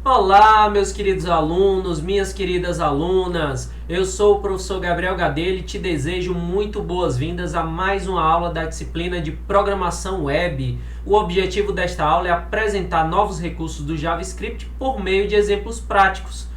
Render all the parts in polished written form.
Olá, meus queridos alunos, minhas queridas alunas. Eu sou o professor Gabriel Gadelha e te desejo muito boas-vindas a mais uma aula da disciplina de Programação Web. O objetivo desta aula é apresentar novos recursos do JavaScript por meio de exemplos práticos.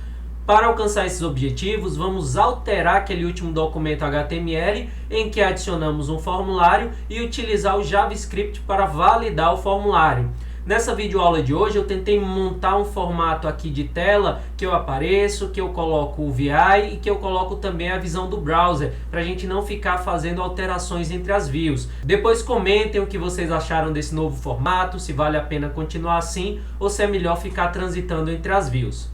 Para alcançar esses objetivos, vamos alterar aquele último documento HTML em que adicionamos um formulário e utilizar o JavaScript para validar o formulário. Nessa videoaula de hoje eu tentei montar um formato aqui de tela que eu apareço, que eu coloco o VI e que eu coloco também a visão do browser, para a gente não ficar fazendo alterações entre as views. Depois comentem o que vocês acharam desse novo formato, se vale a pena continuar assim ou se é melhor ficar transitando entre as views.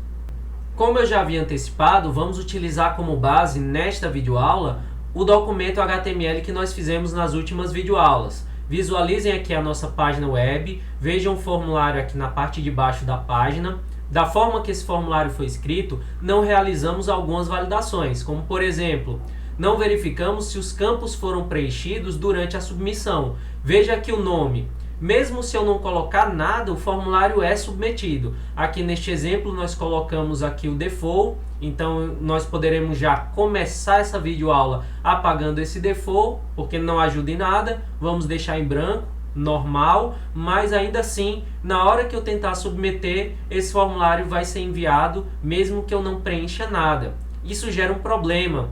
Como eu já havia antecipado, vamos utilizar como base nesta videoaula o documento HTML que nós fizemos nas últimas videoaulas. Visualizem aqui a nossa página web, vejam o formulário aqui na parte de baixo da página. Da forma que esse formulário foi escrito, não realizamos algumas validações, como por exemplo, não verificamos se os campos foram preenchidos durante a submissão. Veja aqui o nome. Mesmo se eu não colocar nada, o formulário é submetido. Aqui neste exemplo nós colocamos aqui o default, então nós poderemos já começar essa videoaula apagando esse default, porque não ajuda em nada. Vamos deixar em branco, normal, mas ainda assim, na hora que eu tentar submeter, esse formulário vai ser enviado, mesmo que eu não preencha nada. Isso gera um problema.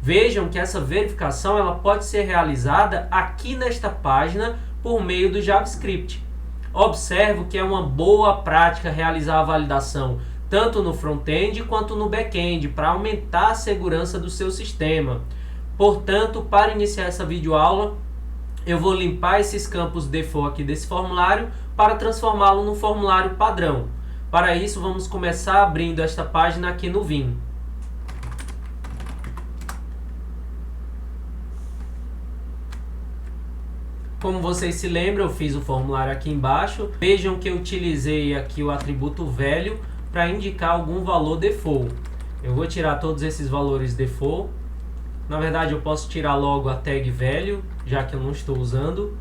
Vejam que essa verificação ela pode ser realizada aqui nesta página por meio do JavaScript. Observo que é uma boa prática realizar a validação tanto no front-end quanto no back-end para aumentar a segurança do seu sistema. Portanto, para iniciar essa videoaula, eu vou limpar esses campos default aqui desse formulário para transformá-lo num formulário padrão. Para isso, vamos começar abrindo esta página aqui no Vim. Como vocês se lembram, eu fiz o formulário aqui embaixo. Vejam que eu utilizei aqui o atributo velho para indicar algum valor default. Eu vou tirar todos esses valores default. Na verdade, eu posso tirar logo a tag velho, já que eu não estou usando.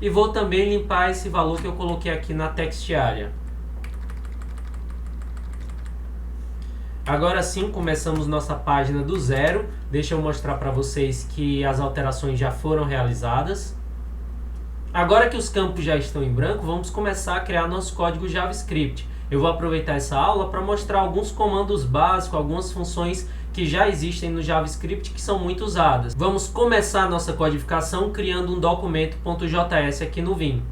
E vou também limpar esse valor que eu coloquei aqui na text area. Agora sim, começamos nossa página do zero. Deixa eu mostrar para vocês que as alterações já foram realizadas. Agora que os campos já estão em branco, vamos começar a criar nosso código JavaScript. Eu vou aproveitar essa aula para mostrar alguns comandos básicos, algumas funções que já existem no JavaScript que são muito usadas. Vamos começar a nossa codificação criando um documento.js aqui no Vim.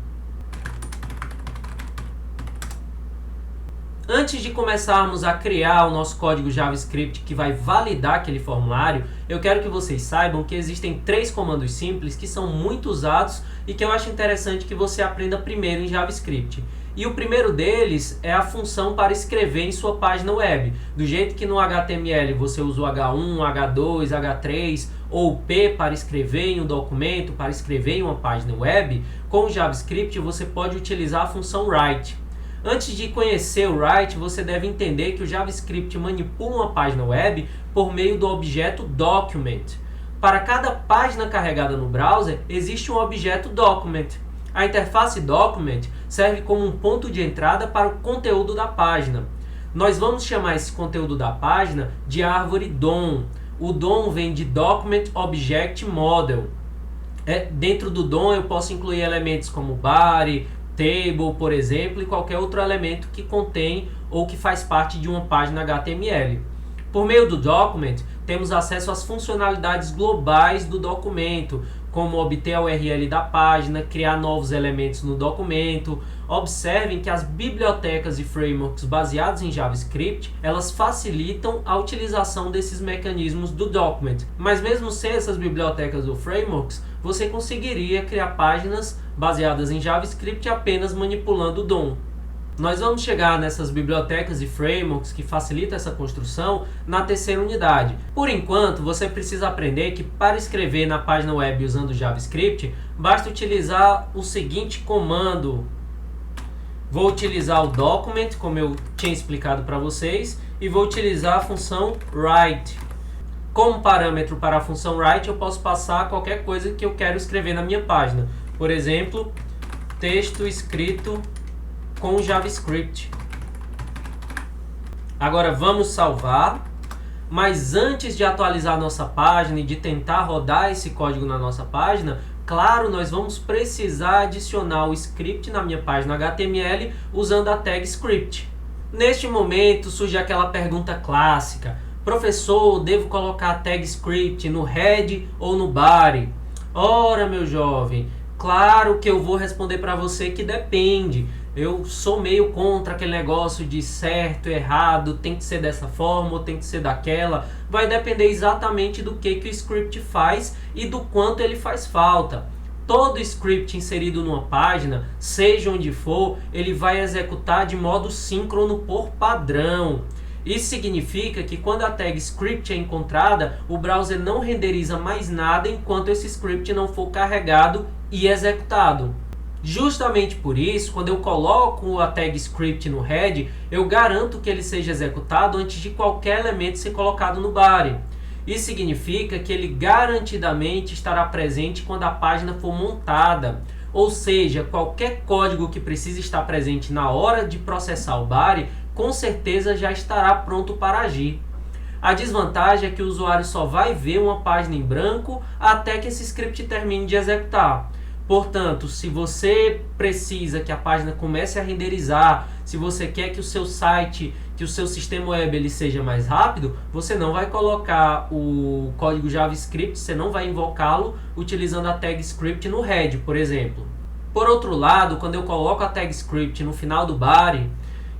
Antes de começarmos a criar o nosso código JavaScript que vai validar aquele formulário, eu quero que vocês saibam que existem 3 comandos simples que são muito usados e que eu acho interessante que você aprenda primeiro em JavaScript. E o primeiro deles é a função para escrever em sua página web. Do jeito que no HTML você usa o H1, H2, H3 ou P para escrever em um documento, para escrever em uma página web, com o JavaScript você pode utilizar a função write. Antes de conhecer o write, você deve entender que o JavaScript manipula uma página web por meio do objeto document. Para cada página carregada no browser, existe um objeto document. A interface document serve como um ponto de entrada para o conteúdo da página. Nós vamos chamar esse conteúdo da página de árvore DOM. O DOM vem de Document Object Model. Dentro do DOM eu posso incluir elementos como body, table, por exemplo, e qualquer outro elemento que contém ou que faz parte de uma página HTML. Por meio do document, temos acesso às funcionalidades globais do documento, como obter a URL da página, criar novos elementos no documento. Observem que as bibliotecas e frameworks baseados em JavaScript, elas facilitam a utilização desses mecanismos do document. Mas mesmo sem essas bibliotecas ou frameworks, você conseguiria criar páginas baseadas em JavaScript apenas manipulando o DOM. Nós vamos chegar nessas bibliotecas e frameworks que facilitam essa construção na terceira unidade. Por enquanto, você precisa aprender que para escrever na página web usando JavaScript, basta utilizar o seguinte comando. Vou utilizar o document, como eu tinha explicado para vocês, e vou utilizar a função write. Como parâmetro para a função write, eu posso passar qualquer coisa que eu quero escrever na minha página. Por exemplo, texto escrito com JavaScript. Agora vamos salvar, mas antes de atualizar a nossa página e de tentar rodar esse código na nossa página, claro, nós vamos precisar adicionar o script na minha página HTML usando a tag script. Neste momento surge aquela pergunta clássica: professor, devo colocar a tag script no head ou no body? Ora, meu jovem, claro que eu vou responder para você que depende. Eu sou meio contra aquele negócio de certo, errado, tem que ser dessa forma ou tem que ser daquela. Vai depender exatamente do que o script faz e do quanto ele faz falta. Todo script inserido numa página, seja onde for, ele vai executar de modo síncrono por padrão. Isso significa que quando a tag script é encontrada, o browser não renderiza mais nada enquanto esse script não for carregado e executado. Justamente por isso, quando eu coloco a tag script no head, eu garanto que ele seja executado antes de qualquer elemento ser colocado no body. Isso significa que ele garantidamente estará presente quando a página for montada. Ou seja, qualquer código que precise estar presente na hora de processar o body, com certeza já estará pronto para agir. A desvantagem é que o usuário só vai ver uma página em branco até que esse script termine de executar. Portanto, se você precisa que a página comece a renderizar, se você quer que o seu site, que o seu sistema web ele seja mais rápido, você não vai colocar o código JavaScript, você não vai invocá-lo utilizando a tag script no head, por exemplo. Por outro lado, quando eu coloco a tag script no final do body,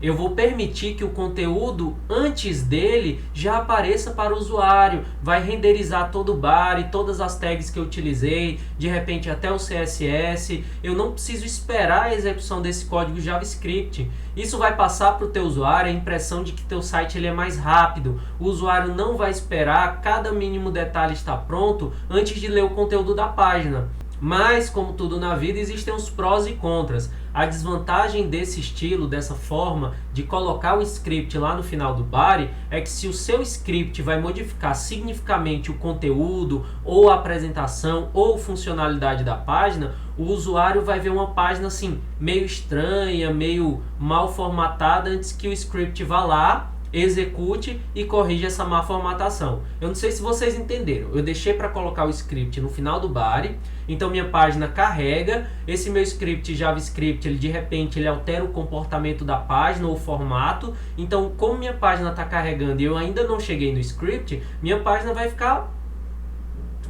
eu vou permitir que o conteúdo antes dele já apareça para o usuário, vai renderizar todo o body, todas as tags que eu utilizei, de repente até o CSS. Eu não preciso esperar a execução desse código JavaScript. Isso vai passar para o teu usuário a impressão de que teu site ele é mais rápido. O usuário não vai esperar cada mínimo detalhe estar pronto antes de ler o conteúdo da página. Mas, como tudo na vida, existem os prós e contras. A desvantagem desse estilo, dessa forma de colocar o script lá no final do body, é que se o seu script vai modificar significativamente o conteúdo, ou a apresentação, ou funcionalidade da página, o usuário vai ver uma página assim, meio estranha, meio mal formatada, antes que o script vá lá, execute e corrija essa má formatação. Eu não sei se vocês entenderam. Eu deixei para colocar o script no final do body, então minha página carrega, esse meu script JavaScript, ele de repente ele altera o comportamento da página ou o formato. Então, como minha página está carregando e eu ainda não cheguei no script, minha página vai ficar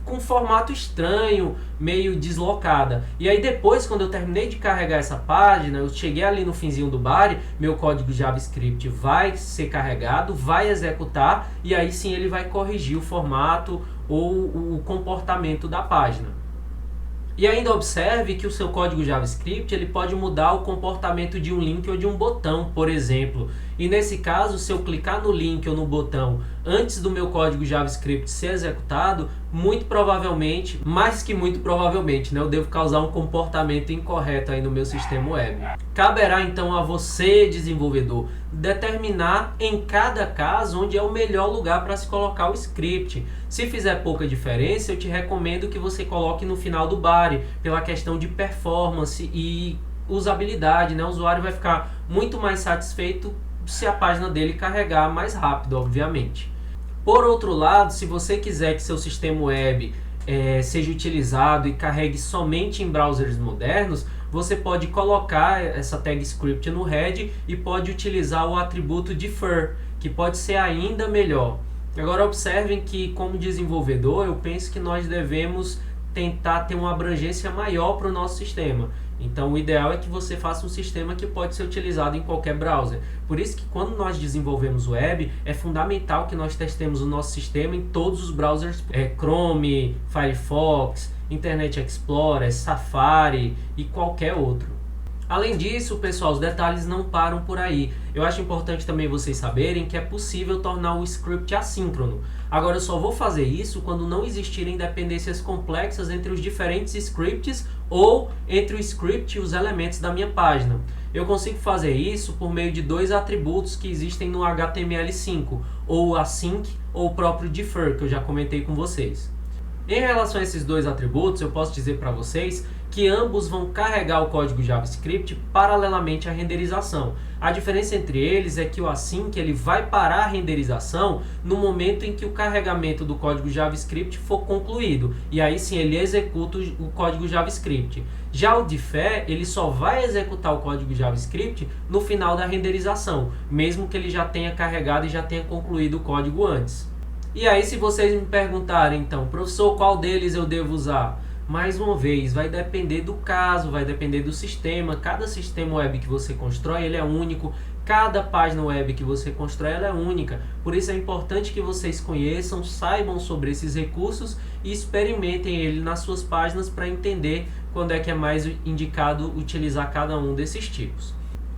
com um formato estranho, meio deslocada. E aí depois, quando eu terminei de carregar essa página, eu cheguei ali no finzinho do body, meu código JavaScript vai ser carregado, vai executar, e aí sim ele vai corrigir o formato ou o comportamento da página. E ainda observe que o seu código JavaScript ele pode mudar o comportamento de um link ou de um botão, por exemplo. E nesse caso, se eu clicar no link ou no botão antes do meu código JavaScript ser executado, muito provavelmente, mais que muito provavelmente, eu devo causar um comportamento incorreto aí no meu sistema web. Caberá então a você, desenvolvedor, determinar em cada caso onde é o melhor lugar para se colocar o script. Se fizer pouca diferença, eu te recomendo que você coloque no final do body, pela questão de performance e usabilidade, O usuário vai ficar muito mais satisfeito se a página dele carregar mais rápido, obviamente. Por outro lado, se você quiser que seu sistema web seja utilizado e carregue somente em browsers modernos, você pode colocar essa tag script no head e pode utilizar o atributo defer, que pode ser ainda melhor. Agora observem que, como desenvolvedor, eu penso que nós devemos tentar ter uma abrangência maior para o nosso sistema. Então o ideal é que você faça um sistema que pode ser utilizado em qualquer browser. Por isso que quando nós desenvolvemos web, é fundamental que nós testemos o nosso sistema em todos os browsers, Chrome, Firefox, Internet Explorer, Safari e qualquer outro. Além disso, pessoal, os detalhes não param por aí. Eu acho importante também vocês saberem que é possível tornar o script assíncrono. Agora, eu só vou fazer isso quando não existirem dependências complexas entre os diferentes scripts ou entre o script e os elementos da minha página. Eu consigo fazer isso por meio de dois atributos que existem no HTML5, ou o async ou o próprio defer, que eu já comentei com vocês. Em relação a esses dois atributos, eu posso dizer para vocês que ambos vão carregar o código JavaScript paralelamente à renderização. A diferença entre eles é que o async ele vai parar a renderização no momento em que o carregamento do código JavaScript for concluído. E aí sim ele executa o código JavaScript. Já o defer ele só vai executar o código JavaScript no final da renderização, mesmo que ele já tenha carregado e já tenha concluído o código antes. E aí se vocês me perguntarem então, professor, qual deles eu devo usar? Mais uma vez, vai depender do caso, vai depender do sistema. Cada sistema web que você constrói, ele é único. Cada página web que você constrói, ela é única. Por isso é importante que vocês conheçam, saibam sobre esses recursos e experimentem ele nas suas páginas para entender quando é que é mais indicado utilizar cada um desses tipos.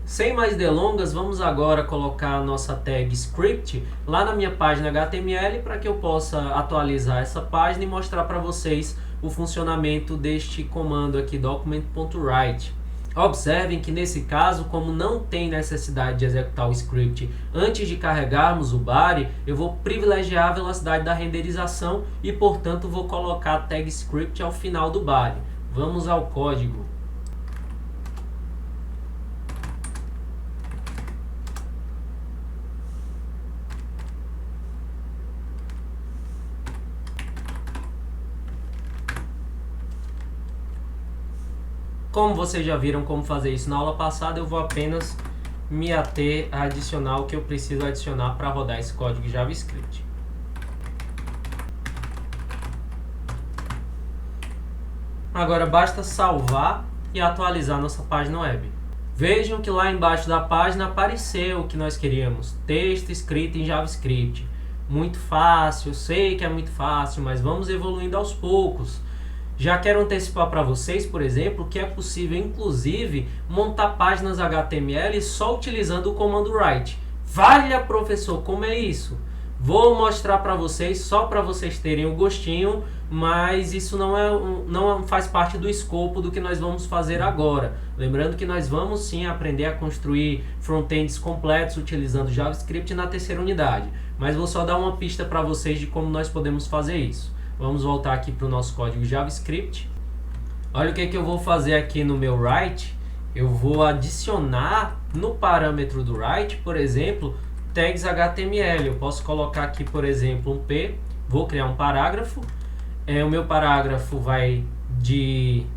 Sem mais delongas, vamos agora colocar a nossa tag script lá na minha página HTML para que eu possa atualizar essa página e mostrar para vocês o funcionamento deste comando aqui, document.write. Observem que nesse caso, como não tem necessidade de executar o script antes de carregarmos o body, eu vou privilegiar a velocidade da renderização e, portanto, vou colocar a tag script ao final do body. Vamos ao código. Como vocês já viram como fazer isso na aula passada, eu vou apenas me ater a adicionar o que eu preciso adicionar para rodar esse código JavaScript. Agora basta salvar e atualizar nossa página web. Vejam que lá embaixo da página apareceu o que nós queríamos, texto escrito em JavaScript. Muito fácil, eu sei que é muito fácil, mas vamos evoluindo aos poucos. Já quero antecipar para vocês, por exemplo, que é possível, inclusive, montar páginas HTML só utilizando o comando write. Valha, professor, como é isso? Vou mostrar para vocês, só para vocês terem o gostinho, mas isso não faz parte do escopo do que nós vamos fazer agora. Lembrando que nós vamos sim aprender a construir frontends completos utilizando JavaScript na terceira unidade. Mas vou só dar uma pista para vocês de como nós podemos fazer isso. Vamos voltar aqui para o nosso código JavaScript. Olha o que eu vou fazer aqui no meu write. Eu vou adicionar no parâmetro do write, por exemplo, tags HTML. Eu posso colocar aqui, por exemplo, um P. Vou criar um parágrafo. O meu parágrafo vai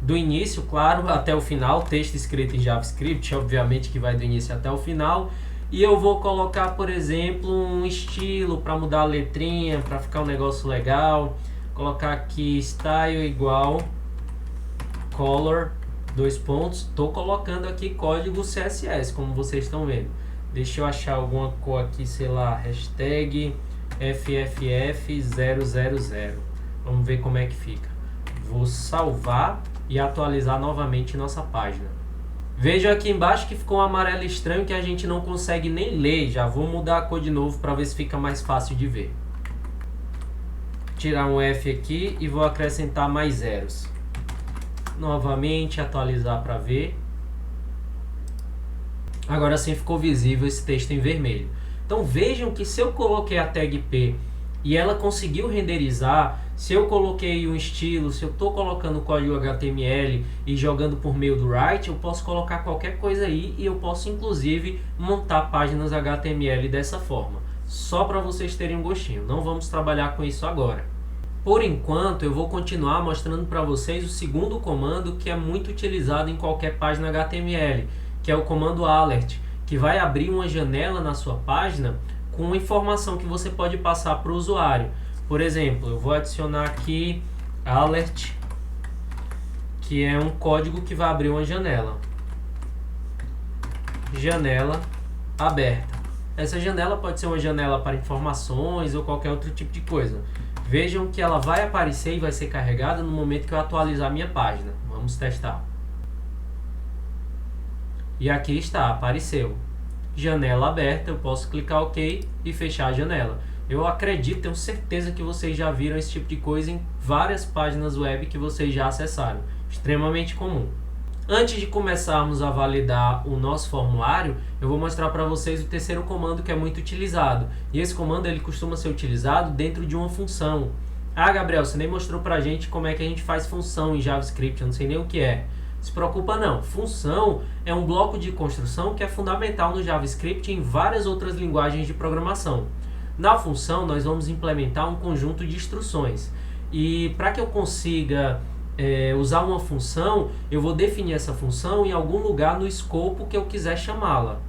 do início, claro, até o final. Texto escrito em JavaScript, obviamente que vai do início até o final. E eu vou colocar, por exemplo, um estilo para mudar a letrinha, para ficar um negócio legal. Colocar aqui style igual color, dois pontos. Estou colocando aqui código CSS, como vocês estão vendo. Deixa eu achar alguma cor aqui, sei lá, hashtag FFF000. Vamos ver como é que fica. Vou salvar e atualizar novamente nossa página. Vejam aqui embaixo que ficou um amarelo estranho que a gente não consegue nem ler. Já vou mudar a cor de novo para ver se fica mais fácil de ver. Tirar um F aqui e vou acrescentar mais zeros. Novamente atualizar para ver. Agora sim ficou visível esse texto em vermelho. Então vejam que se eu coloquei a tag P e ela conseguiu renderizar, se eu coloquei um estilo, se eu estou colocando o código HTML e jogando por meio do write, eu posso colocar qualquer coisa aí e eu posso inclusive montar páginas HTML dessa forma. Só para vocês terem um gostinho, não vamos trabalhar com isso agora. Por enquanto eu vou continuar mostrando para vocês o segundo comando que é muito utilizado em qualquer página HTML, que é o comando alert, que vai abrir uma janela na sua página com informação que você pode passar para o usuário. Por exemplo, eu vou adicionar aqui alert, que é um código que vai abrir uma janela. Janela aberta. Essa janela pode ser uma janela para informações ou qualquer outro tipo de coisa. Vejam que ela vai aparecer e vai ser carregada no momento que eu atualizar a minha página. Vamos testar. E aqui está, apareceu. Janela aberta, eu posso clicar OK e fechar a janela. Eu acredito, tenho certeza que vocês já viram esse tipo de coisa em várias páginas web que vocês já acessaram. Extremamente comum. Antes de começarmos a validar o nosso formulário, eu vou mostrar para vocês o terceiro comando que é muito utilizado. E esse comando ele costuma ser utilizado dentro de uma função. Ah, Gabriel, você nem mostrou pra gente como é que a gente faz função em JavaScript, eu não sei nem o que é. Se preocupa não, função é um bloco de construção que é fundamental no JavaScript e em várias outras linguagens de programação. Na função, nós vamos implementar um conjunto de instruções. E para que eu consiga usar uma função, eu vou definir essa função em algum lugar no escopo que eu quiser chamá-la.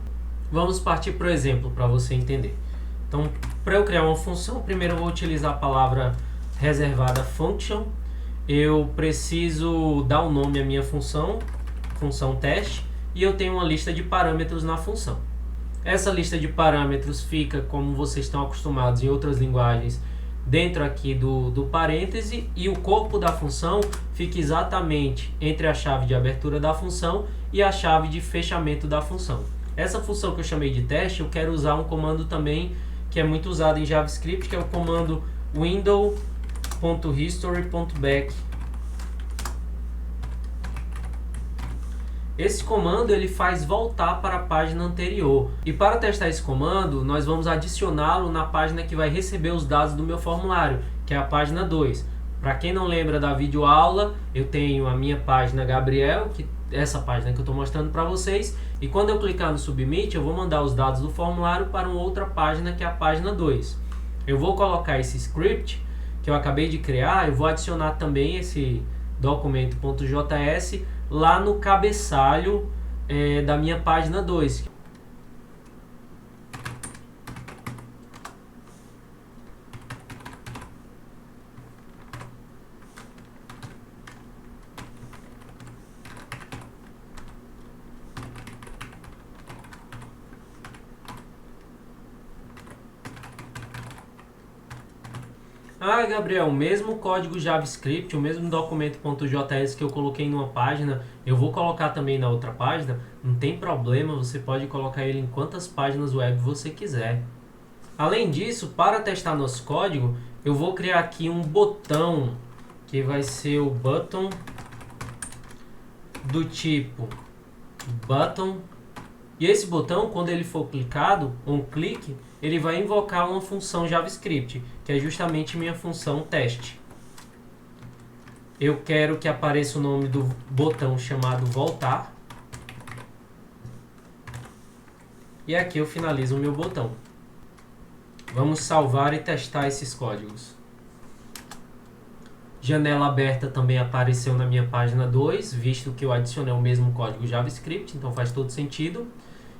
Vamos partir para o exemplo para você entender. Então, para eu criar uma função, primeiro eu vou utilizar a palavra reservada function. Eu preciso dar um nome à minha função, função teste, e eu tenho uma lista de parâmetros na função. Essa lista de parâmetros fica, como vocês estão acostumados em outras linguagens, dentro aqui do parêntese, e o corpo da função fica exatamente entre a chave de abertura da função e a chave de fechamento da função. Essa função que eu chamei de teste, eu quero usar um comando também que é muito usado em JavaScript, que é o comando window.history.back. Esse comando ele faz voltar para a página anterior. E para testar esse comando, nós vamos adicioná-lo na página que vai receber os dados do meu formulário, que é a página 2. Para quem não lembra da videoaula, eu tenho a minha página Gabriel, essa página que eu estou mostrando para vocês, e quando eu clicar no Submit, eu vou mandar os dados do formulário para uma outra página, que é a página 2. Eu vou colocar esse script que eu acabei de criar, eu vou adicionar também esse documento.js lá no cabeçalho da minha página 2. Ah, Gabriel, o mesmo código JavaScript, o mesmo documento.js que eu coloquei numa página, eu vou colocar também na outra página? Não tem problema, você pode colocar ele em quantas páginas web você quiser. Além disso, para testar nosso código, eu vou criar aqui um botão, que vai ser o button do tipo button. E esse botão, quando ele for clicado, um clique, ele vai invocar uma função JavaScript, que é justamente minha função teste. Eu quero que apareça o nome do botão chamado voltar. E aqui eu finalizo o meu botão. Vamos salvar e testar esses códigos. Janela aberta também apareceu na minha página 2, visto que eu adicionei o mesmo código JavaScript, então faz todo sentido.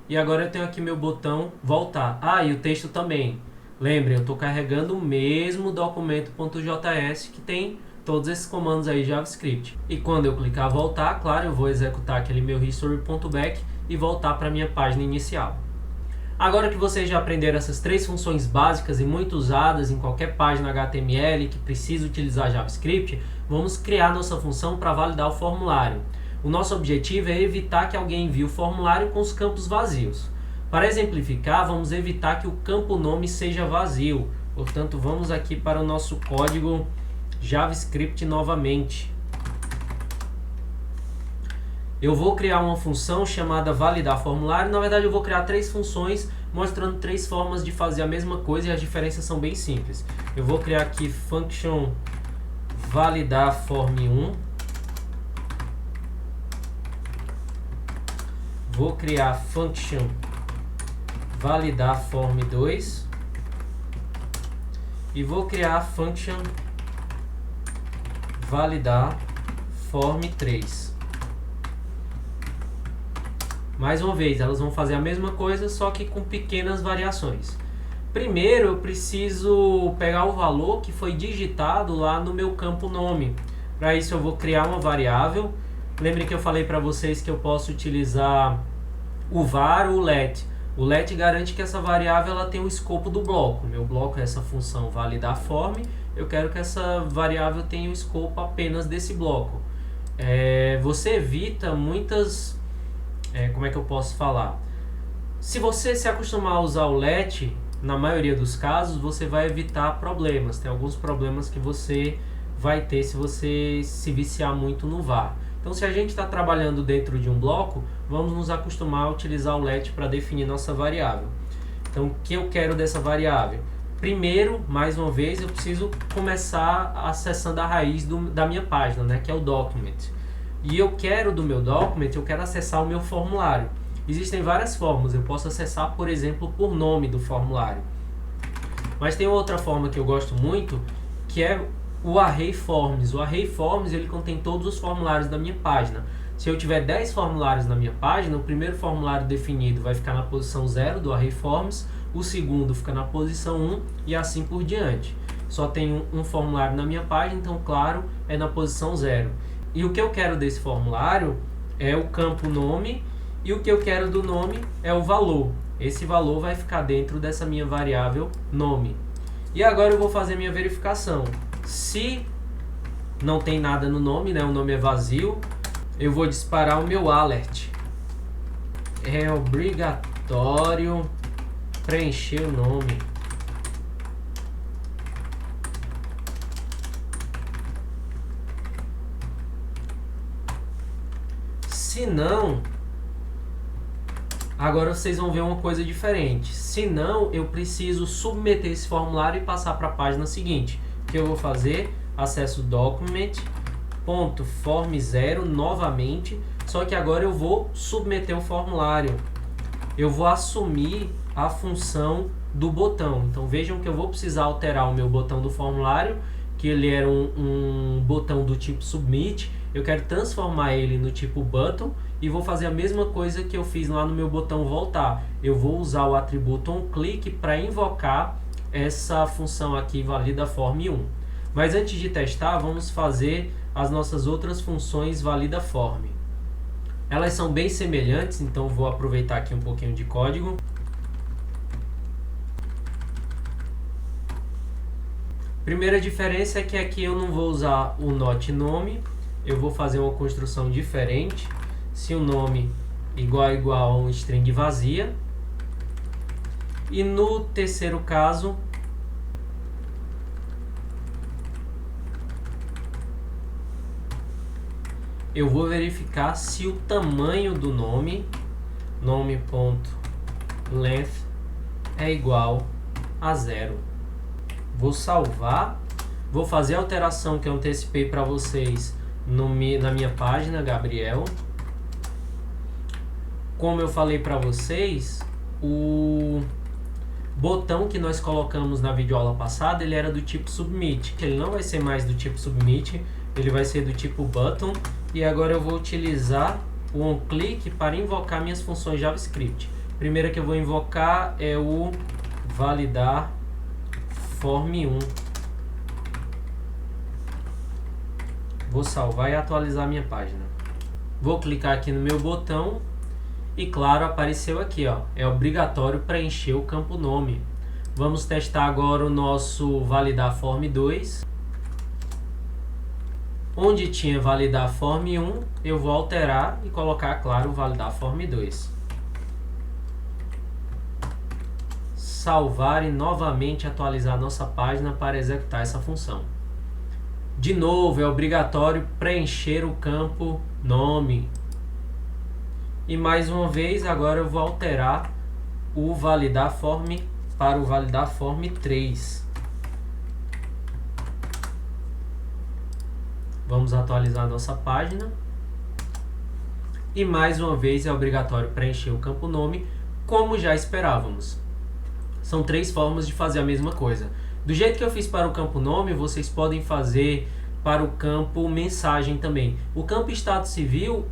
E agora eu tenho aqui meu botão voltar. Ah, e o texto também. Lembrem, eu estou carregando o mesmo documento.js que tem todos esses comandos aí JavaScript. E quando eu clicar voltar, claro, eu vou executar aquele meu history.back e voltar para a minha página inicial. Agora que vocês já aprenderam essas três funções básicas e muito usadas em qualquer página HTML que precisa utilizar JavaScript, vamos criar nossa função para validar o formulário. O nosso objetivo é evitar que alguém envie o formulário com os campos vazios. Para exemplificar, vamos evitar que o campo nome seja vazio. Portanto, vamos aqui para o nosso código JavaScript novamente. Eu vou criar uma função chamada validar formulário. Na verdade, eu vou criar três funções mostrando três formas de fazer a mesma coisa e as diferenças são bem simples. Eu vou criar aqui function validar form1. Vou criar function validar form2 e vou criar function validar form3. Mais uma vez, elas vão fazer a mesma coisa, só que com pequenas variações. Primeiro, eu preciso pegar o valor que foi digitado lá no meu campo nome. Para isso, eu vou criar uma variável. Lembrem que eu falei para vocês que eu posso utilizar o var ou o let. O let garante que essa variável ela tem o escopo do bloco. Meu bloco é essa função validar form. Eu quero que essa variável tenha o escopo apenas desse bloco. Você evita muitas... como é que eu posso falar? Se você se acostumar a usar o let, na maioria dos casos, você vai evitar problemas. Tem alguns problemas que você vai ter se você se viciar muito no var. Então, se a gente está trabalhando dentro de um bloco, vamos nos acostumar a utilizar o let para definir nossa variável. Então, o que eu quero dessa variável? Primeiro, mais uma vez, eu preciso começar acessando a raiz da minha página, né, que é o document. E eu quero do meu document, eu quero acessar o meu formulário. Existem várias formas, eu posso acessar, por exemplo, por nome do formulário. Mas tem outra forma que eu gosto muito, que é o Array Forms. O Array Forms, ele contém todos os formulários da minha página. Se eu tiver 10 formulários na minha página, o primeiro formulário definido vai ficar na posição 0 do Array Forms, o segundo fica na posição 1 e assim por diante. Só tem um formulário na minha página, então, claro, é na posição 0. E o que eu quero desse formulário é o campo nome, e o que eu quero do nome é o valor. Esse valor vai ficar dentro dessa minha variável nome. E agora eu vou fazer minha verificação. Se não tem nada no nome, né, o nome é vazio, eu vou disparar o meu alert. É obrigatório preencher o nome. Se não, agora vocês vão ver uma coisa diferente. Se não, eu preciso submeter esse formulário e passar para a página seguinte. O que eu vou fazer? Acesso document.form0 novamente, só que agora eu vou submeter o formulário. Eu vou assumir a função do botão. Então vejam que eu vou precisar alterar o meu botão do formulário, que ele era um botão do tipo submit. Eu quero transformar ele no tipo button e vou fazer a mesma coisa que eu fiz lá no meu botão voltar. Eu vou usar o atributo onClick para invocar essa função aqui validaForm1. Mas antes de testar, vamos fazer as nossas outras funções validaForm. Elas são bem semelhantes, então vou aproveitar aqui um pouquinho de código. Primeira diferença é que aqui eu não vou usar o not nome, eu vou fazer uma construção diferente. Se o nome igual a um string vazia. E no terceiro caso, eu vou verificar se o tamanho do nome.length é igual a 0. Vou salvar, vou fazer a alteração que eu antecipei para vocês na minha página, Gabriel. Como eu falei para vocês, o botão que nós colocamos na videoaula passada, ele era do tipo submit. Ele não vai ser mais do tipo submit, ele vai ser do tipo button. E agora eu vou utilizar o onClick para invocar minhas funções JavaScript. A primeira que eu vou invocar é o validaForm1. Vou salvar e atualizar minha página. Vou clicar aqui no meu botão e, claro, apareceu aqui, ó, é obrigatório preencher o campo nome. Vamos testar agora o nosso validaForm2. Onde tinha validaForm1, eu vou alterar e colocar, claro, o validaForm2. Salvar e novamente atualizar nossa página para executar essa função. De novo, é obrigatório preencher o campo nome. E mais uma vez, agora eu vou alterar o validaForm para o validaForm3. Vamos atualizar a nossa página. E mais uma vez é obrigatório preencher o campo nome, como já esperávamos. São 3 formas de fazer a mesma coisa. Do jeito que eu fiz para o campo nome, vocês podem fazer para o campo mensagem também. O campo estado civil,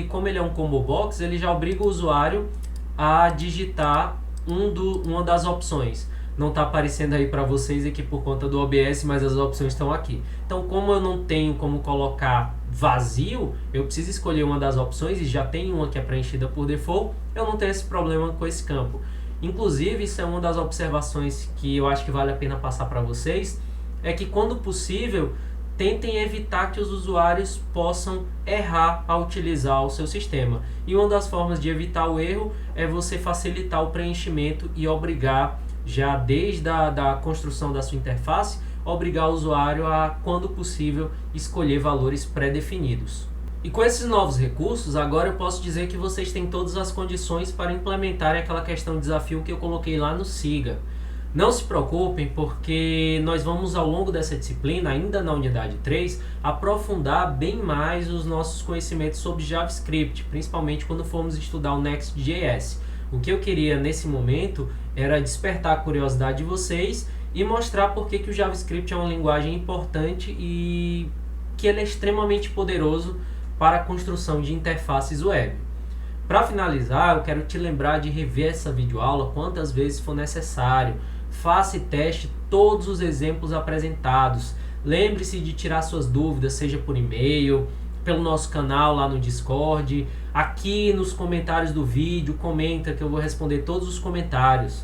como ele é um combo box, ele já obriga o usuário a digitar uma das opções. Não está aparecendo aí para vocês aqui por conta do OBS, mas as opções estão aqui. Então, como eu não tenho como colocar vazio, eu preciso escolher uma das opções e já tem uma que é preenchida por default, eu não tenho esse problema com esse campo. Inclusive, isso é uma das observações que eu acho que vale a pena passar para vocês, é que quando possível, tentem evitar que os usuários possam errar ao utilizar o seu sistema. E uma das formas de evitar o erro é você facilitar o preenchimento e obrigar, já desde a construção da sua interface, obrigar o usuário a, quando possível, escolher valores pré-definidos. E com esses novos recursos, agora eu posso dizer que vocês têm todas as condições para implementarem aquela questão de desafio que eu coloquei lá no SIGA. Não se preocupem, porque nós vamos ao longo dessa disciplina, ainda na unidade 3, aprofundar bem mais os nossos conhecimentos sobre JavaScript, principalmente quando formos estudar o Next.js. O que eu queria nesse momento era despertar a curiosidade de vocês e mostrar por que o JavaScript é uma linguagem importante e que ele é extremamente poderoso para a construção de interfaces web. Para finalizar, eu quero te lembrar de rever essa videoaula quantas vezes for necessário. Faça e teste todos os exemplos apresentados. Lembre-se de tirar suas dúvidas, seja por e-mail, pelo nosso canal lá no Discord, aqui nos comentários do vídeo, comenta que eu vou responder todos os comentários.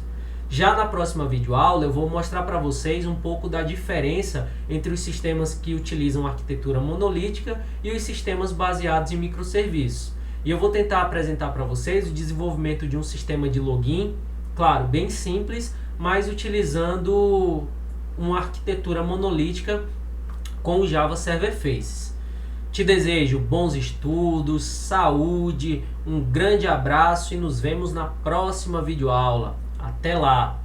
Já na próxima videoaula eu vou mostrar para vocês um pouco da diferença entre os sistemas que utilizam arquitetura monolítica e os sistemas baseados em microserviços. E eu vou tentar apresentar para vocês o desenvolvimento de um sistema de login, claro, bem simples, mas utilizando uma arquitetura monolítica com o Java Server Faces. Te desejo bons estudos, saúde, um grande abraço e nos vemos na próxima videoaula. Até lá!